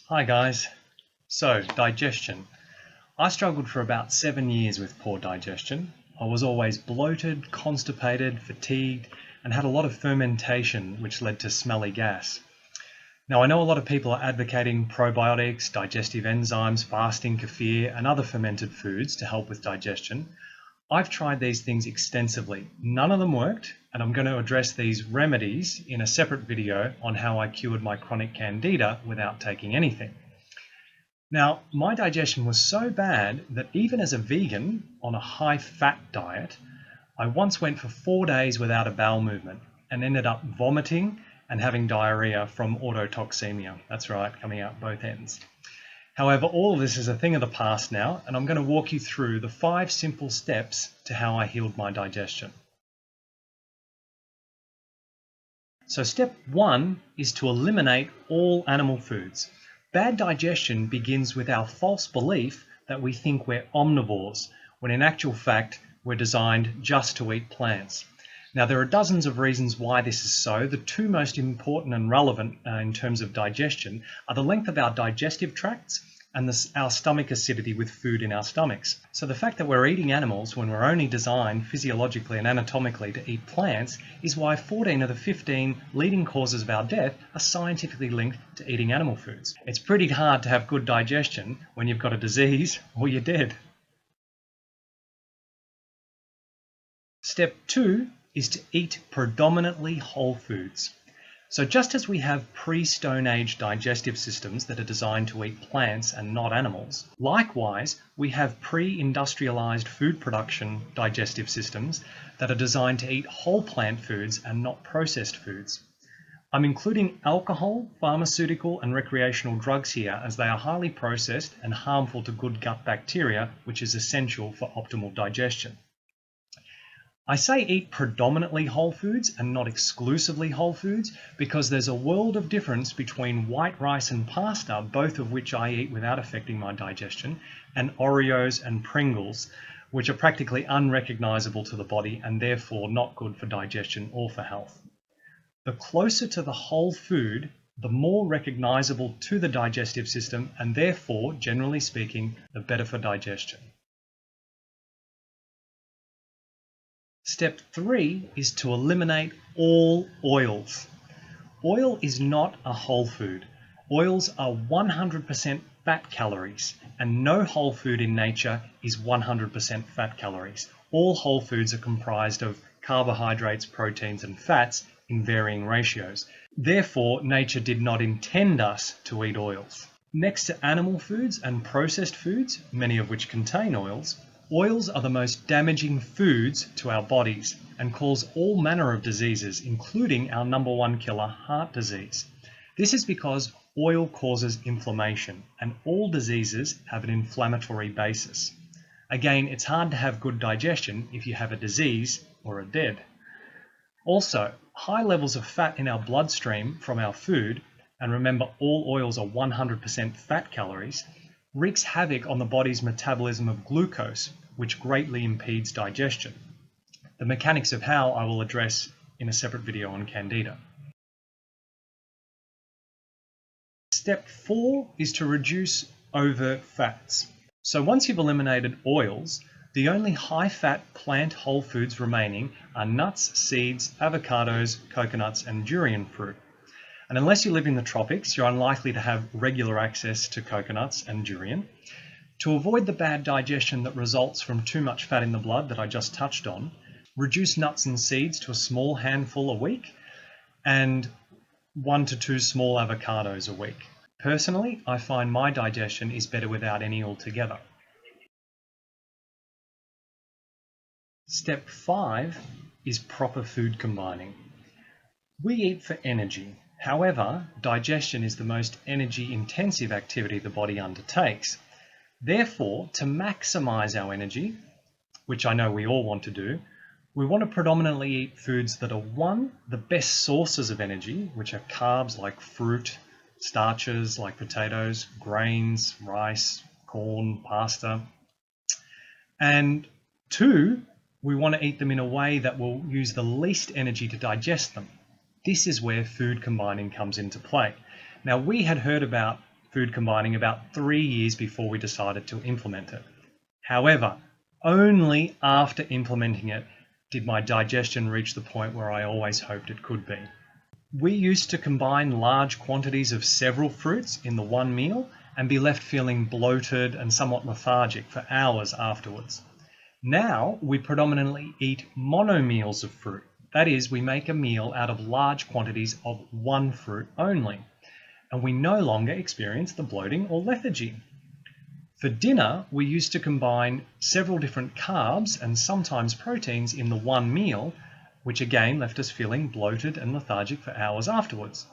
Hi guys. So, digestion. I struggled for about 7 years with poor digestion. I was always bloated, constipated, fatigued, and had a lot of fermentation, which led to smelly gas. Now, I know a lot of people are advocating probiotics, digestive enzymes, fasting, kefir, and other fermented foods to help with digestion. I've tried these things extensively. None of them worked, and I'm going to address these remedies in a separate video on how I cured my chronic candida without taking anything. Now, my digestion was so bad that even as a vegan on a high-fat diet, I once went for 4 days without a bowel movement and ended up vomiting and having diarrhea from autotoxemia. That's right, coming out both ends. However, all of this is a thing of the past now, and I'm going to walk you through the 5 simple steps to how I healed my digestion. So step 1 is to eliminate all animal foods. Bad digestion begins with our false belief that we think we're omnivores, when in actual fact we're designed just to eat plants. Now, there are dozens of reasons why this is so. The 2 most important and relevant in terms of digestion are the length of our digestive tracts and our stomach acidity with food in our stomachs. So the fact that we're eating animals when we're only designed physiologically and anatomically to eat plants is why 14 of the 15 leading causes of our death are scientifically linked to eating animal foods. It's pretty hard to have good digestion when you've got a disease or you're dead. Step 2 is to eat predominantly whole foods. So just as we have pre-Stone Age digestive systems that are designed to eat plants and not animals, likewise, we have pre-industrialized food production digestive systems that are designed to eat whole plant foods and not processed foods. I'm including alcohol, pharmaceutical, and recreational drugs here as they are highly processed and harmful to good gut bacteria, which is essential for optimal digestion. I say eat predominantly whole foods and not exclusively whole foods because there's a world of difference between white rice and pasta, both of which I eat without affecting my digestion, and Oreos and Pringles, which are practically unrecognizable to the body and therefore not good for digestion or for health. The closer to the whole food, the more recognizable to the digestive system and therefore, generally speaking, the better for digestion. Step 3 is to eliminate all oils. Oil is not a whole food. Oils are 100% fat calories, and no whole food in nature is 100% fat calories. All whole foods are comprised of carbohydrates, proteins, and fats in varying ratios. Therefore, nature did not intend us to eat oils. Next to animal foods and processed foods, many of which contain oils, oils are the most damaging foods to our bodies and cause all manner of diseases, including our number 1 killer, heart disease. This is because oil causes inflammation, and all diseases have an inflammatory basis. Again, it's hard to have good digestion if you have a disease or are dead. Also, high levels of fat in our bloodstream from our food, and remember all oils are 100% fat calories, wreaks havoc on the body's metabolism of glucose, which greatly impedes digestion. The mechanics of how I will address in a separate video on candida. Step 4 is to reduce overt fats. So once you've eliminated oils, the only high-fat plant whole foods remaining are nuts, seeds, avocados, coconuts, and durian fruit. And unless you live in the tropics, you're unlikely to have regular access to coconuts and durian. To avoid the bad digestion that results from too much fat in the blood that I just touched on, reduce nuts and seeds to a small handful a week and 1 to 2 small avocados a week. Personally, I find my digestion is better without any altogether. Step 5 is proper food combining. We eat for energy. However, digestion is the most energy-intensive activity the body undertakes. Therefore, to maximize our energy, which I know we all want to do, we want to predominantly eat foods that are 1, the best sources of energy, which are carbs like fruit, starches like potatoes, grains, rice, corn, pasta, and 2, we want to eat them in a way that will use the least energy to digest them. This is where food combining comes into play. Now, we had heard about food combining about 3 years before we decided to implement it. However, only after implementing it did my digestion reach the point where I always hoped it could be. We used to combine large quantities of several fruits in the one meal and be left feeling bloated and somewhat lethargic for hours afterwards. Now we predominantly eat mono meals of fruit. That is, we make a meal out of large quantities of one fruit only, and we no longer experience the bloating or lethargy. For dinner, we used to combine several different carbs and sometimes proteins in the one meal, which again left us feeling bloated and lethargic for hours afterwards.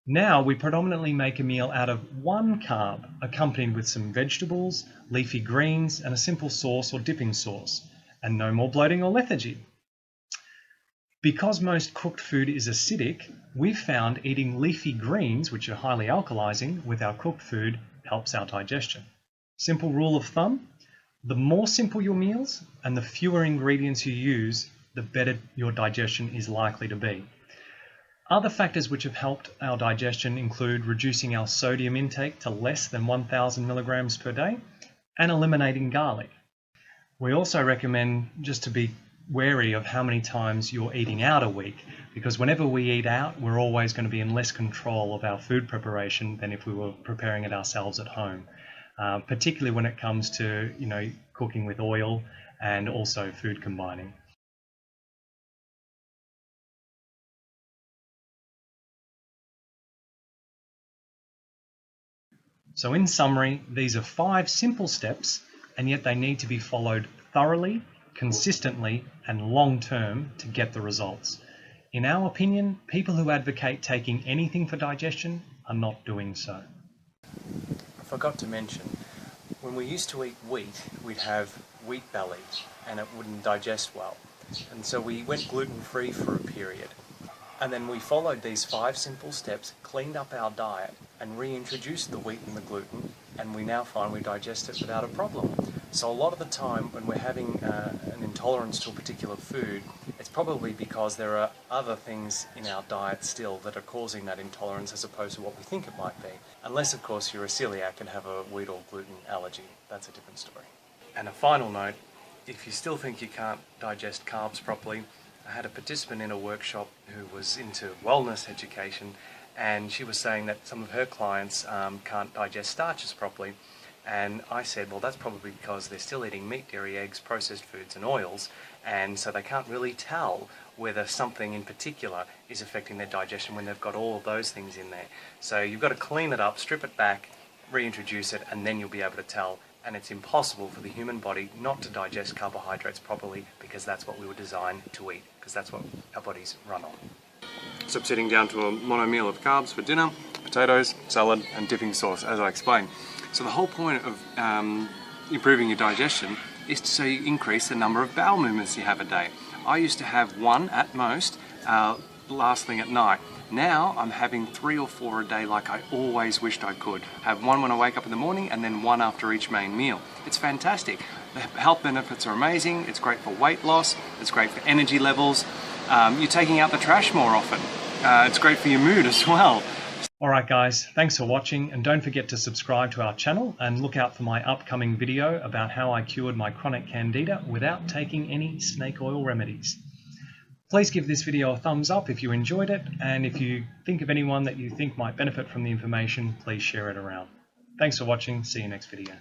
Now we predominantly make a meal out of one carb, accompanied with some vegetables, leafy greens, and a simple sauce or dipping sauce, and no more bloating or lethargy. Because most cooked food is acidic, we've found eating leafy greens, which are highly alkalizing, with our cooked food helps our digestion. Simple rule of thumb, the more simple your meals and the fewer ingredients you use, the better your digestion is likely to be. Other factors which have helped our digestion include reducing our sodium intake to less than 1,000 milligrams per day and eliminating garlic. We also recommend just to be wary of how many times you're eating out a week, because whenever we eat out, we're always going to be in less control of our food preparation than if we were preparing it ourselves at home, particularly when it comes to cooking with oil and also food combining. So in summary, these are 5 simple steps, and yet they need to be followed thoroughly, consistently, and long-term to get the results. In our opinion, people who advocate taking anything for digestion are not doing so. I forgot to mention, when we used to eat wheat, we'd have wheat belly and it wouldn't digest well. And so we went gluten-free for a period. And then we followed these 5 simple steps, cleaned up our diet, and reintroduced the wheat and the gluten, and we now find we digest it without a problem. So a lot of the time when we're having an intolerance to a particular food, it's probably because there are other things in our diet still that are causing that intolerance as opposed to what we think it might be. Unless, of course, you're a celiac and have a wheat or gluten allergy. That's a different story. And a final note, if you still think you can't digest carbs properly, I had a participant in a workshop who was into wellness education, and she was saying that some of her clients can't digest starches properly. And I said, well, that's probably because they're still eating meat, dairy, eggs, processed foods and oils, and so they can't really tell whether something in particular is affecting their digestion when they've got all of those things in there. So you've got to clean it up, strip it back, reintroduce it, and then you'll be able to tell. And it's impossible for the human body not to digest carbohydrates properly, because that's what we were designed to eat, because that's what our bodies run on. So I'm sitting down to a mono meal of carbs for dinner, potatoes, salad and dipping sauce, as I explained. So the whole point of improving your digestion is so you increase the number of bowel movements you have a day. I used to have 1 at most last thing at night. Now I'm having 3 or 4 a day, like I always wished I could. Have 1 when I wake up in the morning and then 1 after each main meal. It's fantastic. The health benefits are amazing. It's great for weight loss. It's great for energy levels. You're taking out the trash more often. It's great for your mood as well. Alright guys, thanks for watching, and don't forget to subscribe to our channel and look out for my upcoming video about how I cured my chronic candida without taking any snake oil remedies. Please give this video a thumbs up if you enjoyed it, and if you think of anyone that you think might benefit from the information, please share it around. Thanks for watching, see you next video.